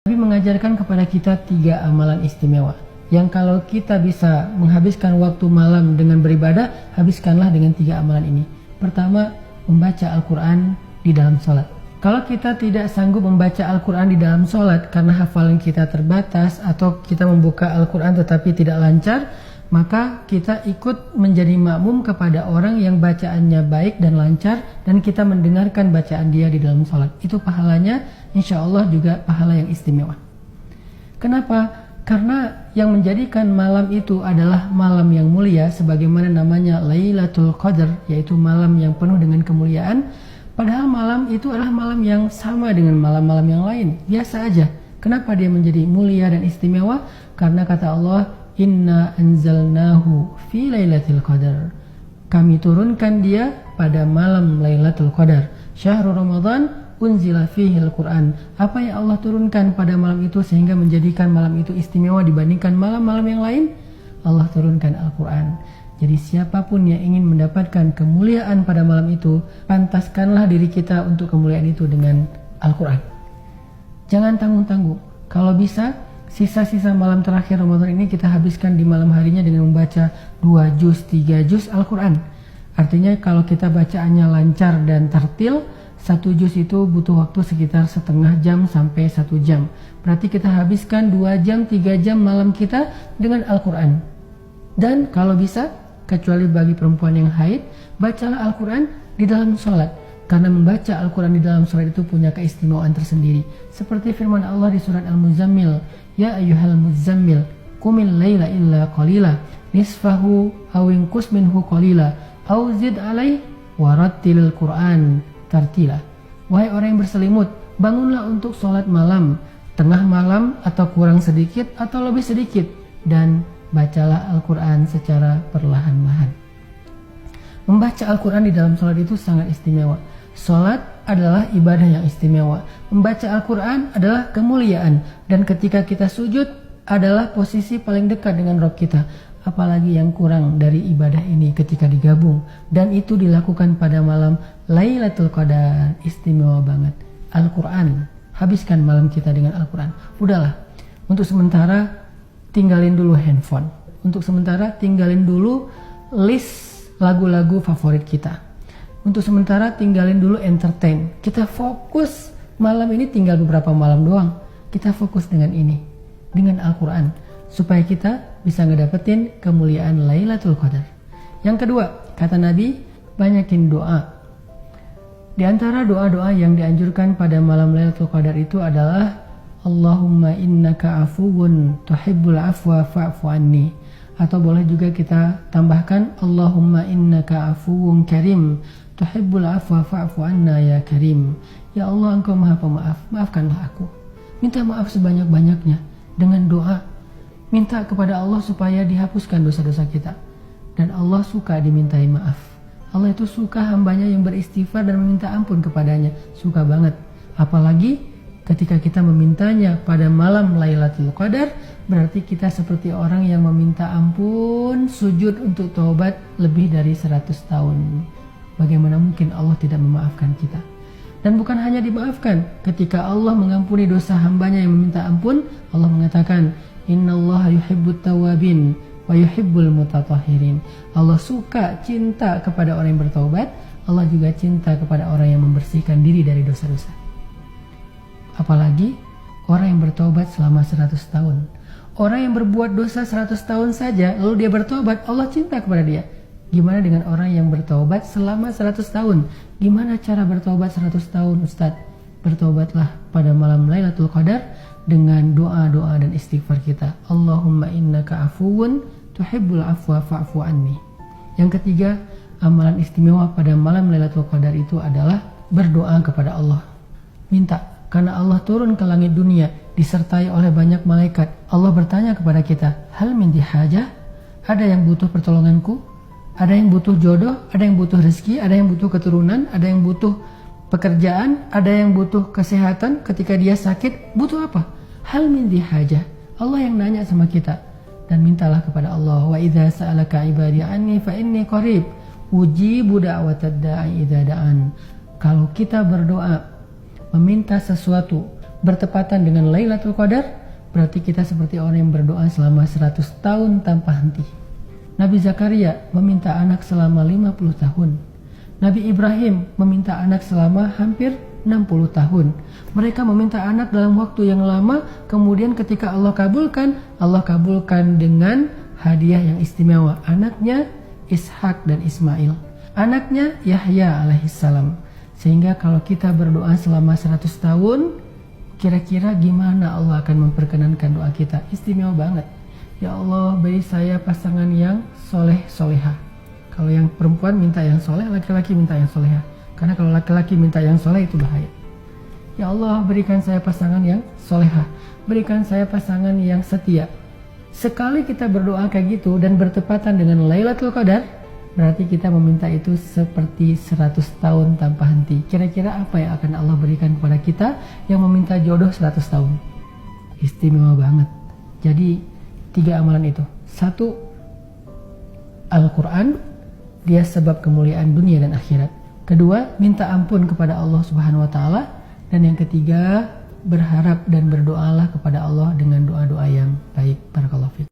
Nabi mengajarkan kepada kita 3 amalan istimewa yang kalau kita bisa menghabiskan waktu malam dengan beribadah, habiskanlah dengan 3 amalan ini. Pertama, membaca Al-Quran di dalam sholat. Kalau kita tidak sanggup membaca Al-Quran di dalam sholat karena hafalan kita terbatas atau kita membuka Al-Quran tetapi tidak lancar, maka kita ikut menjadi makmum kepada orang yang bacaannya baik dan lancar dan kita mendengarkan bacaan dia di dalam sholat. Itu pahalanya insya Allah juga pahala yang istimewa. Kenapa? Karena yang menjadikan malam itu adalah malam yang mulia sebagaimana namanya Lailatul Qadar, yaitu malam yang penuh dengan kemuliaan. Padahal malam itu adalah malam yang sama dengan malam-malam yang lain, biasa aja. Kenapa dia menjadi mulia dan istimewa? Karena kata Allah, Inna anzalnahu fi Lailatul Qadar. Kami turunkan dia pada malam Lailatul Qadar. Syahrul Ramadan unzila fihi al-Quran. Apa yang Allah turunkan pada malam itu sehingga menjadikan malam itu istimewa dibandingkan malam-malam yang lain? Allah turunkan Al-Quran. Jadi siapapun yang ingin mendapatkan kemuliaan pada malam itu, pantaskanlah diri kita untuk kemuliaan itu dengan Al-Quran. Jangan tanggung-tanggung. Kalau bisa, sisa-sisa malam terakhir Ramadan ini kita habiskan di malam harinya dengan membaca 2 juz, 3 juz Al-Quran. Artinya kalau kita bacaannya lancar dan tertil, 1 juz itu butuh waktu sekitar setengah jam sampai 1 jam. Berarti kita habiskan 2 jam, 3 jam malam kita dengan Al-Quran. Dan kalau bisa, kecuali bagi perempuan yang haid, bacalah Al-Quran di dalam sholat. Karena membaca Al-Quran di dalam sholat itu punya keistimewaan tersendiri. Seperti firman Allah di surat Al-Muzammil, Ya ayyuhal muzammil, qumil layla illa qalila, nisfahu awinkus minhu qalila, awzid alaih warattilil Qur'an tartila. Wahai orang yang berselimut, bangunlah untuk sholat malam, tengah malam atau kurang sedikit atau lebih sedikit, dan bacalah Al-Quran secara perlahan-lahan. Membaca Al-Quran di dalam sholat itu sangat istimewa. Sholat adalah ibadah yang istimewa. Membaca Al-Quran adalah kemuliaan. Dan ketika kita sujud adalah posisi paling dekat dengan Rabb kita. Apalagi yang kurang dari ibadah ini ketika digabung. Dan itu dilakukan pada malam Lailatul Qadar. Istimewa banget. Al-Quran. Habiskan malam kita dengan Al-Quran. Udahlah. Untuk sementara tinggalin dulu handphone. Untuk sementara tinggalin dulu list lagu-lagu favorit kita. Untuk sementara tinggalin dulu entertain. Kita fokus malam ini tinggal beberapa malam doang. Kita fokus dengan ini. Dengan Al-Quran. Supaya kita bisa ngedapetin kemuliaan Lailatul Qadar. Yang kedua, kata Nabi, banyakin doa. Di antara doa-doa yang dianjurkan pada malam Lailatul Qadar itu adalah Allahumma innaka afuwun tuhibbul afwa fa'fu anni. Atau boleh juga kita tambahkan Allahumma innaka afuwun karim tuhibbul afwa fa'fu anna ya karim. Ya Allah, engkau maha pemaaf, maafkanlah aku. Minta maaf sebanyak-banyaknya dengan doa. Minta kepada Allah supaya dihapuskan dosa-dosa kita. Dan Allah suka dimintai maaf. Allah itu suka hambanya yang beristighfar dan meminta ampun kepadanya. Suka banget. Apalagi ketika kita memintanya pada malam Lailatul Qadar, berarti kita seperti orang yang meminta ampun, sujud untuk taubat lebih dari 100 tahun. Bagaimana mungkin Allah tidak memaafkan kita? Dan bukan hanya dimaafkan, ketika Allah mengampuni dosa hambanya yang meminta ampun, Allah mengatakan, Innallaha yuhibbut tawabin wa yuhibbul mutatahhirin. Allah suka, cinta kepada orang yang bertaubat. Allah juga cinta kepada orang yang membersihkan diri dari dosa-dosa. Apalagi orang yang bertobat selama 100 tahun. Orang yang berbuat dosa 100 tahun saja lalu dia bertobat, Allah cinta kepada dia. Gimana dengan orang yang bertobat selama 100 tahun? Gimana cara bertobat 100 tahun, Ustadz? Bertobatlah pada malam Lailatul Qadar dengan doa-doa dan istighfar kita. Allahumma innaka afuwun tuhibbul afwa fa'fu anni. Yang ketiga, amalan istimewa pada malam Lailatul Qadar itu adalah berdoa kepada Allah. Minta. Karena Allah turun ke langit dunia disertai oleh banyak malaikat. Allah bertanya kepada kita, hal min dihajah? Ada yang butuh pertolonganku? Ada yang butuh jodoh? Ada yang butuh rezeki? Ada yang butuh keturunan? Ada yang butuh pekerjaan? Ada yang butuh kesehatan ketika dia sakit? Butuh apa? Hal min dihajah. Allah yang nanya sama kita. Dan mintalah kepada Allah. Wa idza sa'alaka ibadi anni fa inni qarib ujibu da'watad da'i idza da'an. Kalau kita berdoa meminta sesuatu bertepatan dengan Lailatul Qadar, berarti kita seperti orang yang berdoa selama 100 tahun tanpa henti. Nabi Zakaria meminta anak selama 50 tahun. Nabi Ibrahim meminta anak selama hampir 60 tahun. Mereka meminta anak dalam waktu yang lama, kemudian ketika Allah kabulkan dengan hadiah yang istimewa. Anaknya Ishak dan Ismail. Anaknya Yahya alaihissalam. Sehingga kalau kita berdoa selama 100 tahun, kira-kira gimana Allah akan memperkenankan doa kita? Istimewa banget. Ya Allah, beri saya pasangan yang soleh soleha. Kalau yang perempuan minta yang soleh, laki-laki minta yang soleha. Karena kalau laki-laki minta yang soleh itu bahaya. Ya Allah, berikan saya pasangan yang soleha. Berikan saya pasangan yang setia. Sekali kita berdoa kayak gitu dan bertepatan dengan Lailatul Qadar, berarti kita meminta itu seperti 100 tahun tanpa henti. Kira-kira apa yang akan Allah berikan kepada kita yang meminta jodoh 100 tahun? Istimewa banget. Jadi 3 amalan itu. 1, Al-Quran, dia sebab kemuliaan dunia dan akhirat. 2, minta ampun kepada Allah Subhanahu wa Ta'ala. Dan yang ketiga, berharap dan berdoalah kepada Allah dengan doa-doa yang baik. Barakallahu fiik.